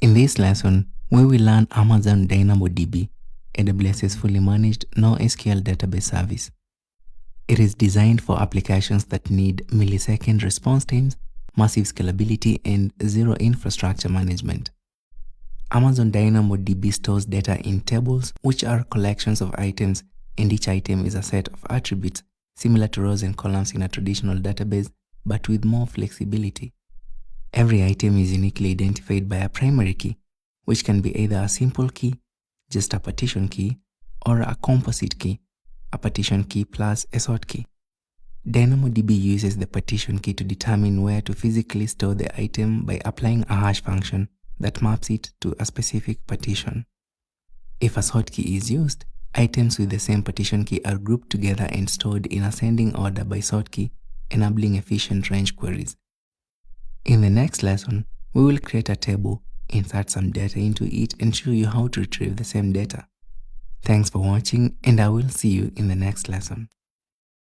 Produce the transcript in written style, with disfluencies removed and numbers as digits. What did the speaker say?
In this lesson, we will learn Amazon DynamoDB, AWS's fully managed NoSQL database service. It is designed for applications that need millisecond response times, massive scalability, and zero infrastructure management. Amazon DynamoDB stores data in tables, which are collections of items, and each item is a set of attributes similar to rows and columns in a traditional database, but with more flexibility. Every item is uniquely identified by a primary key, which can be either a simple key, just a partition key, or a composite key, a partition key plus a sort key. DynamoDB uses the partition key to determine where to physically store the item by applying a hash function that maps it to a specific partition. If a sort key is used, items with the same partition key are grouped together and stored in ascending order by sort key, enabling efficient range queries. In the next lesson, we will create a table, insert some data into it, and show you how to retrieve the same data. Thanks for watching, and I will see you in the next lesson.